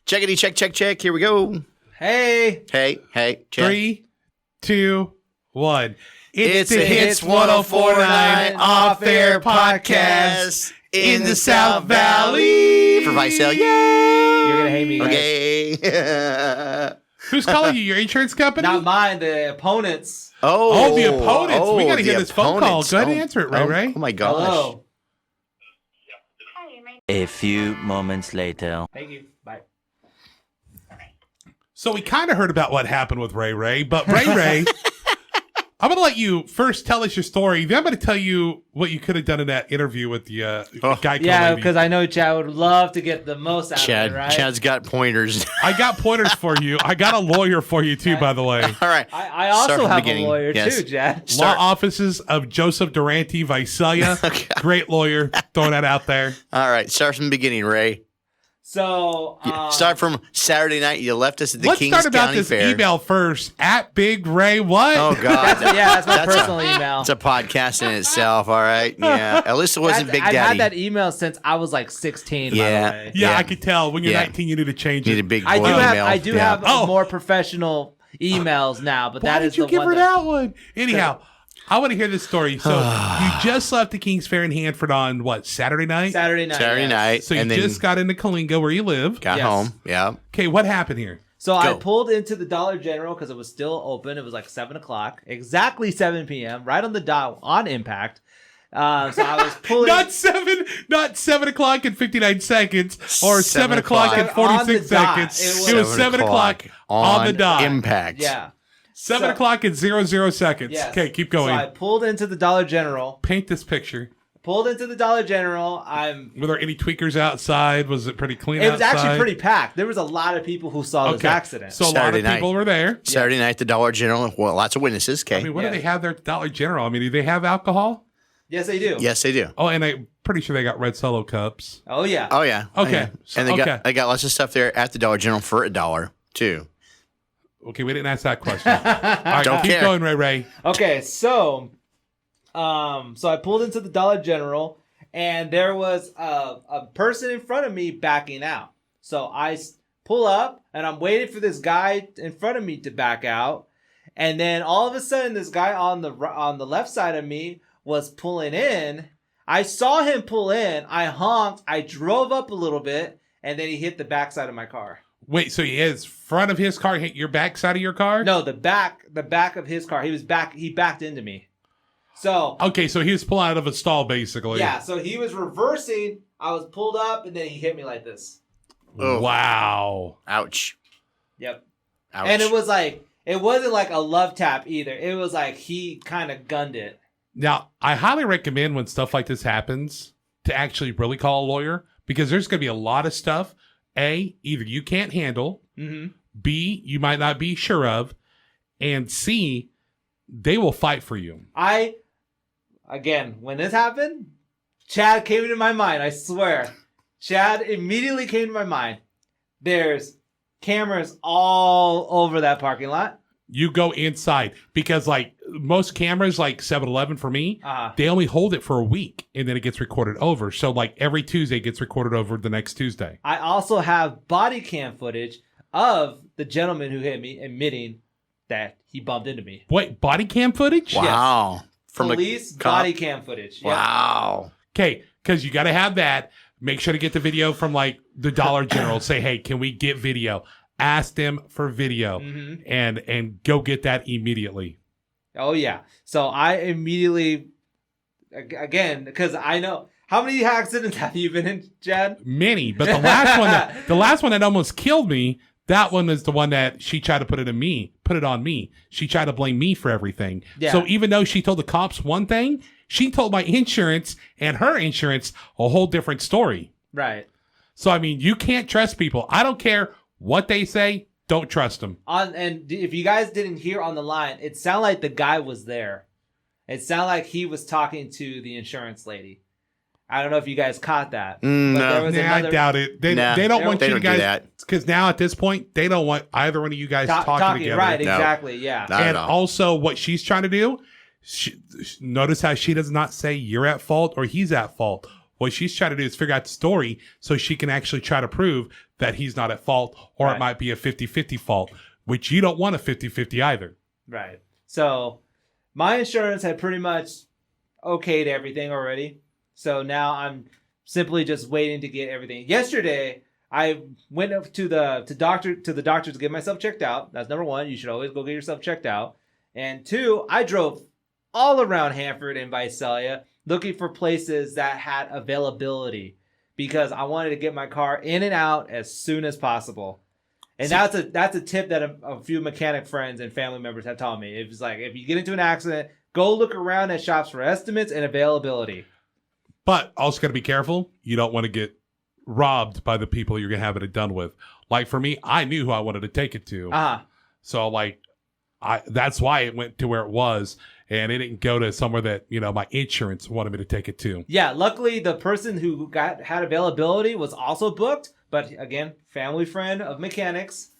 Checkity, check. Here we go. Hey. Check. 3, 2, 1. It's the Hits 104.9 Off-Air Podcast in the South Valley. For Vicel, yay! You're going to hate me, guys. Okay. Who's calling you? Your insurance company? Not mine, the opponents. Oh, the opponents. We got to hear this phone call. Go ahead and answer it, Ray. Oh, my gosh. Hello. A few moments later. Thank you. Bye. So we kind of heard about what happened with Ray, but Ray, I'm going to let you first tell us your story. Then I'm going to tell you what you could have done in that interview with the guy. Yeah, because I know Chad would love to get the most out of it, right? Chad's got pointers. I got pointers for you. I got a lawyer for you, too, by the way. All right. I also have a lawyer, too, Chad. Law offices of Joseph Durante, Visalia. Great lawyer. Throwing that out there. All right. Start from the beginning, Ray. So, start from Saturday night. You left us at the Let's Kings start about County this Fair. email first. At Big Ray, what? Oh, God. that's my personal email. It's a podcast in itself, all right? Yeah. At least it wasn't Big Daddy. I've had that email since I was like 16, Yeah. by the way. Yeah, I could tell. When you're Yeah. 19, you need to change Need it. a big boy I do email. have more professional emails now, but Why that did is you the give one her that... that one? Anyhow, I want to hear this story. So you just left the Kings Fair in Hanford on what, Saturday night? Saturday night. Saturday yes. night. So you and then just got into Kalinga where you live. got Yes. home. Yeah. Okay, what happened here? So I Go. pulled into the Dollar General because it was still open. It was like 7 o'clock, exactly 7 p.m., right on the dot, on impact. So I was pulling... not 7 o'clock and 59 seconds or 7 o'clock and On the 46 dot. seconds. It It was 7 o'clock on the dot. Impact. Yeah. 7 So- o'clock and 00 seconds. Yes. Okay, keep So going. I pulled into the Dollar General. Paint this picture. Were there any tweakers outside? Was it pretty clean It was outside? actually pretty packed. There was a lot of people who saw this accident. So a lot Saturday of night. people were there. Saturday night at the Dollar General. Well, lots of witnesses. Okay. I mean, what Yeah. do they have there at Dollar General? I mean, do they have alcohol? Yes, they do. Yes, they do. Oh, and I'm pretty sure they got red Solo cups. Oh, yeah. Oh, yeah. Okay. Yeah. And they got lots of stuff there at the Dollar General for $1, too. Okay, we didn't ask that question. All right, Don't keep care. going, Ray. Okay, so I pulled into the Dollar General, and there was a person in front of me backing out. So I pull up, and I'm waiting for this guy in front of me to back out, and then all of a sudden, this guy on the left side of me was pulling in. I saw him pull in. I honked. I drove up a little bit, and then he hit the backside of my car. Wait, so his front of his car hit your back side of your car? No, the back of his car. He backed into me. So Okay, so he was pulling out of a stall, basically. yeah, so he was reversing. I was pulled up, and then he hit me like this. Oh. Wow. Ouch. Yep. Ouch. And it wasn't like a love tap either. It was like he kind of gunned it. Now, I highly recommend when stuff like this happens to actually really call a lawyer because there's going to be a lot of stuff. A, either you can't handle. Mm-hmm. B, you might not be sure of. And C, they will fight for you. Again, when this happened, Chad came into my mind. I swear. Chad immediately came to my mind. There's cameras all over that parking lot. You go inside because like most cameras, like 7-Eleven for me, they only hold it for a week and then it gets recorded over. So like every Tuesday it gets recorded over the next Tuesday. I also have body cam footage of the gentleman who hit me admitting that he bumped into me. Wait, body cam footage? Wow. From Police the cop? body cam footage. Yep. Wow. Okay, because you got to have that. Make sure to get the video from like the Dollar General. Say, hey, can we get video? Ask them for video and go get that immediately. Oh, yeah. So I immediately, again, because I know, how many accidents have you been in, Chad? Many, but the last one that almost killed me, that one is the one that she tried to put it on me. She tried to blame me for everything. Yeah. So even though she told the cops one thing, she told my insurance and her insurance a whole different story. Right. So, I mean, you can't trust people. I don't care what they say. Don't trust them. And if you guys didn't hear on the line, it sounded like the guy was there. It sounded like he was talking to the insurance lady. I don't know if you guys caught that. No. I doubt it. They don't want they you don't guys, do that. because now at this point, they don't want either one of you guys talking together. Right, No. exactly, yeah. Not And at all. also what she's trying to do, notice how she does not say you're at fault or he's at fault. What she's trying to do is figure out the story so she can actually try to prove that he's not at fault, or it might be a 50-50 fault, which you don't want a 50-50 either. Right. So my insurance had pretty much okayed everything already. So now I'm simply just waiting to get everything. Yesterday, I went up to the doctor to get myself checked out. That's number one. You should always go get yourself checked out. And two, I drove all around Hanford and Visalia looking for places that had availability because I wanted to get my car in and out as soon as possible. And that's a tip that a few mechanic friends and family members have taught me. It's like, if you get into an accident, go look around at shops for estimates and availability. But also got to be careful. You don't want to get robbed by the people you're going to have it done with. Like for me, I knew who I wanted to take it to. So like, that's why it went to where it was. And it didn't go to somewhere that, my insurance wanted me to take it to. Yeah, luckily the person who had availability was also booked. But again, family friend of mechanics.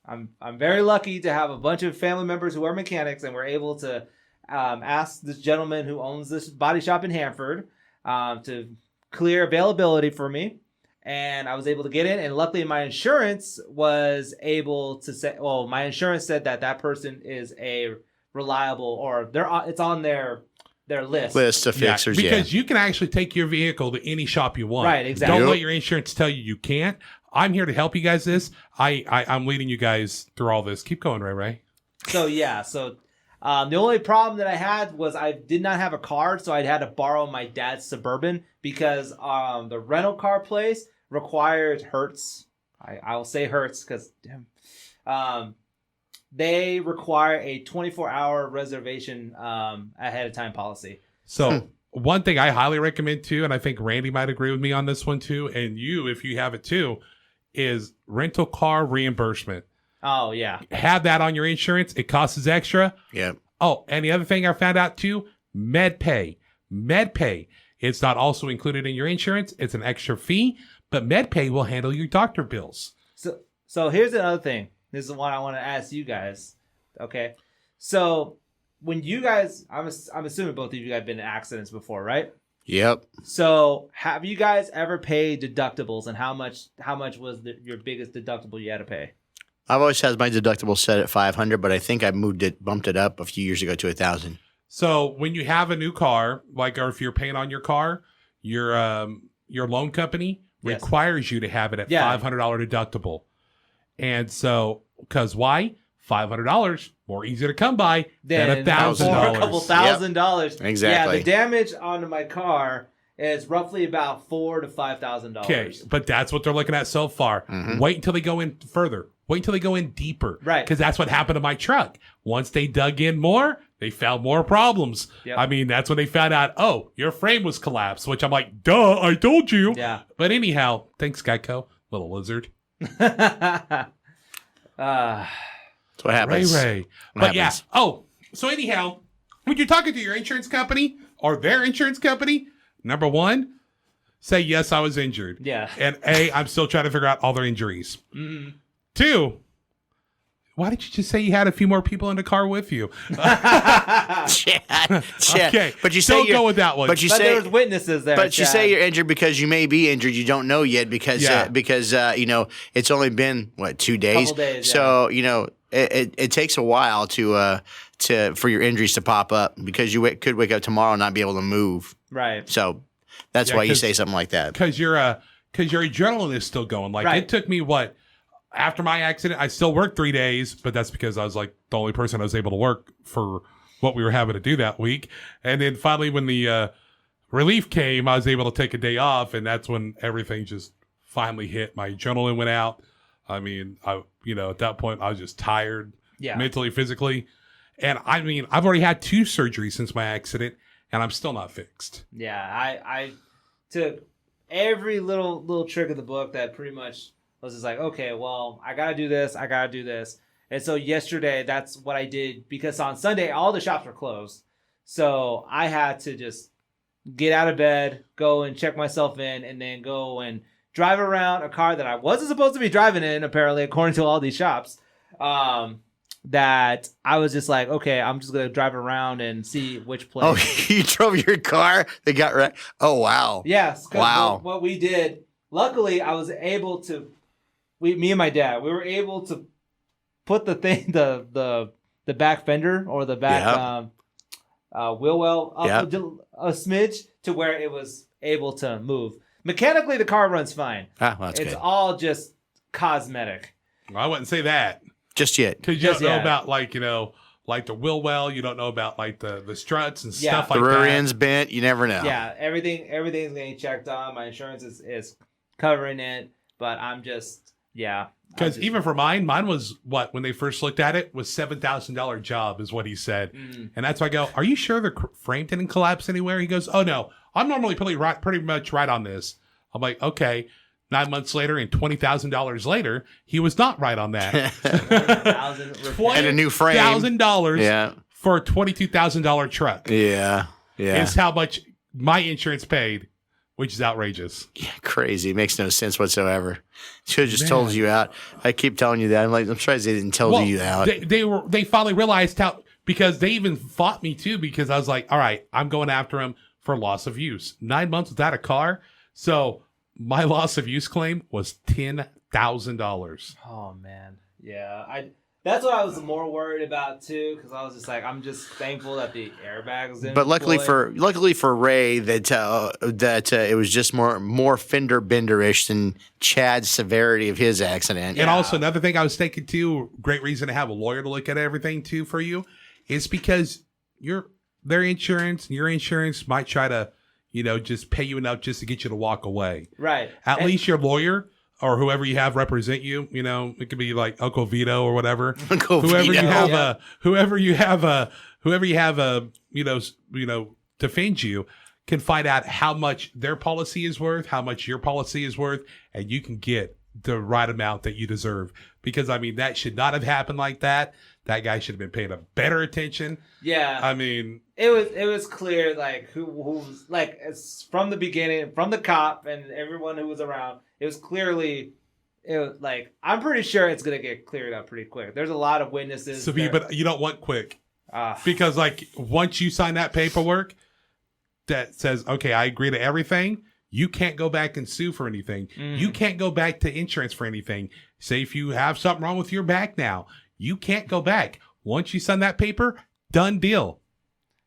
I'm very lucky to have a bunch of family members who are mechanics, and we're able to ask this gentleman who owns this body shop in Hanford to clear availability for me. And I was able to get in, and luckily my insurance was able to say, well, my insurance said that person is a reliable, or it's on their list of fixers. Because you can actually take your vehicle to any shop you want. Right, exactly. Don't let your insurance tell you can't. I'm here to help you guys I'm leading you guys through all this. Keep going, Ray. So the only problem that I had was I did not have a card, so I had to borrow my dad's Suburban because the rental car place required Hertz. I will say Hertz because they require a 24-hour reservation ahead of time policy. So one thing I highly recommend too, and I think Randy might agree with me on this one too, and you, if you have it too, is rental car reimbursement. Oh, yeah. Have that on your insurance. It costs extra. Yeah. Oh, and the other thing I found out too, MedPay. MedPay. It's not also included in your insurance. It's an extra fee, but MedPay will handle your doctor bills. So here's another thing. This is one I want to ask you guys. Okay. So when you guys, I'm assuming both of you guys have been in accidents before, right? Yep. So have you guys ever paid deductibles, and how much was your biggest deductible you had to pay? I've always had my deductible set at $500, but I think I bumped it up a few years ago to $1,000. So when you have a new car, or if you're paying on your car, your loan company requires you to have it at $500 deductible. And so, because why? $500 more easy to come by than $1,000. A couple $1,000. Yep. Exactly. Yeah, the damage onto my car is roughly about $4,000 to $5,000. Okay, but that's what they're looking at so far. Mm-hmm. Wait until they go in further. Wait until they go in deeper. Right. Because that's what happened to my truck. Once they dug in more, they found more problems. Yep. I mean, that's when they found out, oh, your frame was collapsed, which I'm like, duh, I told you. Yeah. But anyhow, thanks, Geico, little lizard. That's what happens. Ray. But yeah. Oh, so anyhow, when you're talking to your insurance company or their insurance company, number one, say, yes, I was injured. Yeah. And I'm still trying to figure out all their injuries. Mm-hmm. Two, why did you just say you had a few more people in the car with you? Chad. Okay, but you don't go with that one. But there was witnesses there. But Chad. you say you're injured because you may be injured. You don't know yet because it's only been 2 days. Couple days. So it takes a while for your injuries to pop up because you could wake up tomorrow and not be able to move. Right. So that's why you say something like that. Because your adrenaline is still going. Like it took me after my accident, I still worked 3 days, but that's because I was like the only person I was able to work for what we were having to do that week. And then finally, when the relief came, I was able to take a day off, and that's when everything just finally hit. My adrenaline went out. I mean, at that point, I was just tired, mentally, physically. And I mean, I've already had 2 surgeries since my accident, and I'm still not fixed. Yeah, I took every little trick of the book that pretty much was just like, okay, well, I gotta do this. And so yesterday, that's what I did, because on Sunday, all the shops were closed. So I had to just get out of bed, go and check myself in, and then go and drive around a car that I wasn't supposed to be driving in, apparently, according to all these shops. that I was just like, okay, I'm just gonna drive around and see which place. Oh, you drove your car? They got wrecked? Oh, wow. Yes. 'Cause Wow. What we did, luckily, I was able to. Me and my dad, we were able to put the thing, the back fender or the back wheel well up a smidge to where it was able to move. Mechanically, the car runs fine. Ah, well, that's it's good. all just cosmetic. Well, I wouldn't say that. Just yet. Because you don't know about, like, you know, like the wheel well. You don't know about, like, the struts and stuff like that. The rear that. end's bent. You never know. Yeah, everything's getting checked on. My insurance is covering it. But I'm just, Because even for mine was what, when they first looked at it, was $7,000 job is what he said. And that's why I go, are you sure the frame didn't collapse anywhere? He goes, oh, no. I'm normally pretty much right on this. I'm like, okay. 9 months later and $20,000 later, he was not right on that. And a new frame. $1,000 for a $22,000 truck. Yeah. Is how much my insurance paid, which is outrageous. Yeah, crazy. It makes no sense whatsoever. Should have just told you out. I keep telling you that. I'm like, I'm surprised they didn't tell you out. They finally realized how, because they even fought me too, because I was like, all right, I'm going after him for loss of use. 9 months without a car. So my loss of use claim was $10,000. Oh man, yeah. That's what I was more worried about too, because I was just like, I'm just thankful that the airbags didn't. But luckily for Ray, that it was just more fender bender-ish than Chad's severity of his accident. And also another thing I was thinking too, great reason to have a lawyer to look at everything too for you, is because their insurance and your insurance might try to, you know, just pay you enough just to get you to walk away. Right. At least your lawyer or whoever you have represent you, you know, it could be like Uncle Vito or whatever. Whoever you have, defend you, can find out how much their policy is worth, how much your policy is worth, and you can get the right amount that you deserve. Because, I mean, that should not have happened like that. That guy should have been paying a better attention. Yeah. I mean, it was clear, like, who's like, it's from the beginning, from the cop and everyone who was around, it was like, I'm pretty sure it's going to get cleared up pretty quick. There's a lot of witnesses. But you don't want quick. Because, like, once you sign that paperwork that says, okay, I agree to everything, you can't go back and sue for anything. You can't go back to insurance for anything. Say if you have something wrong with your back now, you can't go back. Once you sign that paper, done deal.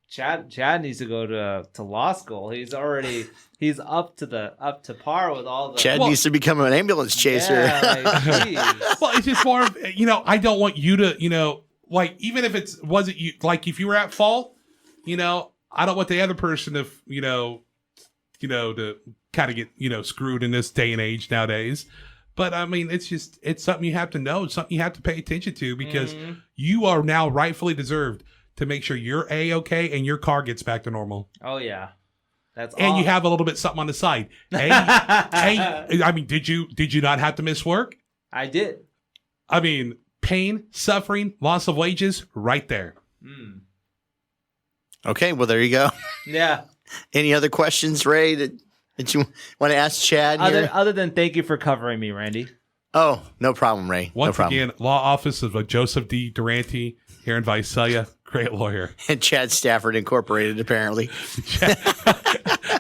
Chad needs to go to law school. He's up to par with all the. Chad needs to become an ambulance chaser. Yeah, well, it's just more of, you know, I don't want you to, you know, like, even if wasn't you, like, if you were at fault, you know, I don't want the other person to, to kind of get, you know, screwed in this day and age nowadays. But, I mean, it's something you have to know. It's something you have to pay attention to, because you are now rightfully deserved to make sure you're A-okay and your car gets back to normal. Oh, yeah. And you have a little bit something on the side. I mean, did you not have to miss work? I did. I mean, pain, suffering, loss of wages, right there. Okay, well, there you go. Yeah. Any other questions, Ray, that you want to ask Chad here? Other than thank you for covering me, Randy. Oh, no problem, Ray. Once again, Law Office of Joseph D. Durante here in Visalia. Great lawyer. And Chad Stafford Incorporated, apparently.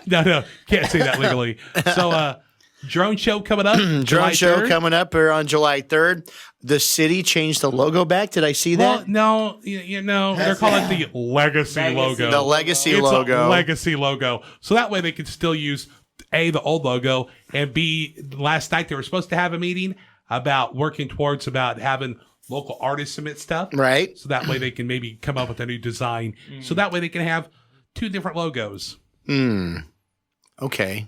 No, can't say that legally. So, drone show coming up. Drone show coming up on July 3rd. The city changed the logo back. Did I see that? Well, no, they're calling it the Legacy logo. The Legacy it's logo. A Legacy logo. So that way they can still use A, the old logo, and B, last night they were supposed to have a meeting about working towards about having local artists submit stuff. Right. So that way they can maybe come up with a new design. So that way they can have two different logos. Okay.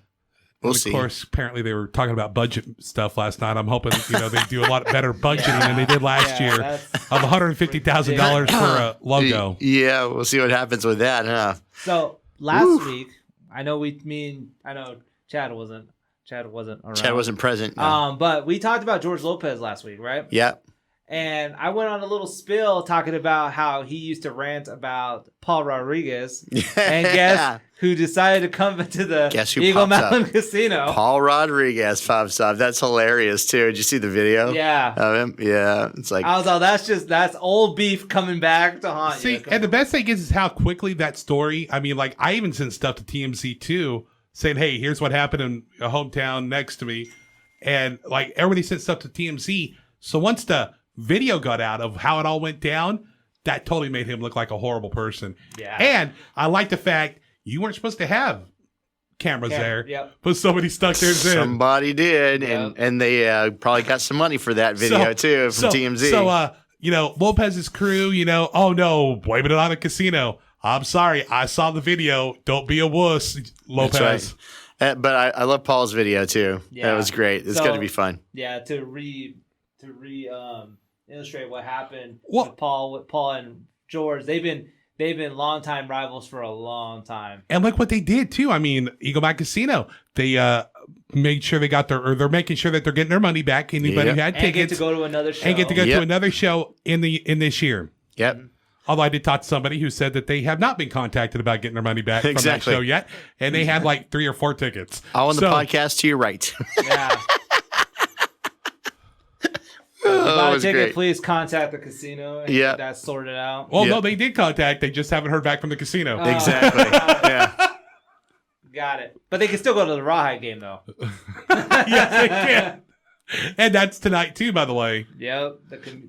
We'll see. Of course, apparently they were talking about budget stuff last night. I'm hoping, they do a lot better budgeting than they did last year of $150,000 for a logo. Yeah, we'll see what happens with that, huh? So last week, I know Chad wasn't around. Chad wasn't present. No. But we talked about George Lopez last week, right? Yeah. And I went on a little spill talking about how he used to rant about Paul Rodriguez. And guess who decided to come to the Eagle Mountain Casino? Paul Rodriguez pops up. That's hilarious, too. Did you see the video? Yeah. Of him? Yeah. It's like, I was like, that's old beef coming back to haunt you. See, and the best thing is how quickly that story, I mean, like, I even sent stuff to TMZ, too, saying, hey, here's what happened in a hometown next to me. And, like, everybody sent stuff to TMZ. So once the video got out of how it all went down, that totally made him look like a horrible person. Yeah. And I like the fact you weren't supposed to have cameras there, but somebody stuck theirs in. Somebody did, and they probably got some money for that video too from TMZ. So, Lopez's crew, oh no, blame it on the casino. I'm sorry, I saw the video. Don't be a wuss, Lopez. That's right. But I love Paul's video too. Yeah. That was great. It's going to be fun. Yeah, to illustrate what happened with Paul and George. They've been longtime rivals for a long time. And look what they did too. I mean, Eagle Mountain Casino, they made sure they're making sure that they're getting their money back. Anybody who had tickets and get to go to another show. And get to go to another show in this year. Yep. Although I did talk to somebody who said that they have not been contacted about getting their money back from that show yet. And they had like 3 or 4 tickets. All on the podcast to your right. Yeah. If you bought a ticket, please contact the casino and get that sorted out. Well, no, they did contact. They just haven't heard back from the casino. Exactly. Yeah. Got it. But they can still go to the Rawhide game, though. Yes, they can. And that's tonight, too, by the way. Yep.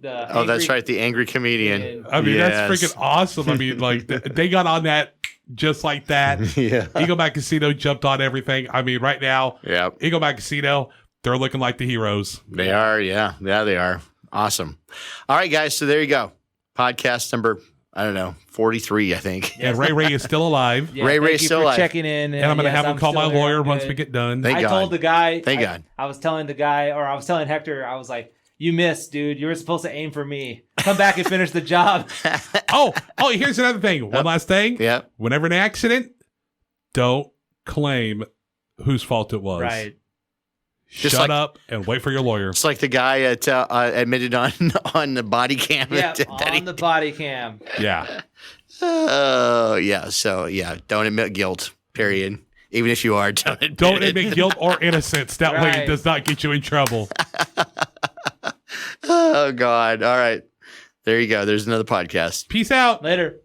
That's right. The angry comedian. I mean, that's freaking awesome. I mean, like, they got on that just like that. Yeah. Eagle Mountain Casino jumped on everything. I mean, right now, Eagle Mountain Casino, they're looking like the heroes. They are, yeah. Yeah, they are. Awesome. All right, guys. So there you go. Podcast number, 43, I think. And Ray is still alive. Yeah, Ray is still alive. Checking in. And I'm going to have him call my lawyer once we get done. I told the guy. Thank God. I was telling Hector, I was like, you missed, dude. You were supposed to aim for me. Come back and finish the job. Oh, here's another thing. One last thing. Yeah. Whenever an accident, don't claim whose fault it was. Right. Shut up and wait for your lawyer. It's like the guy admitted on the body cam. Yeah, on the body cam. Yeah. Yeah. So, don't admit guilt, period. Even if you are, don't admit guilt or innocence. That way it does not get you in trouble. Oh, God. All right. There you go. There's another podcast. Peace out. Later.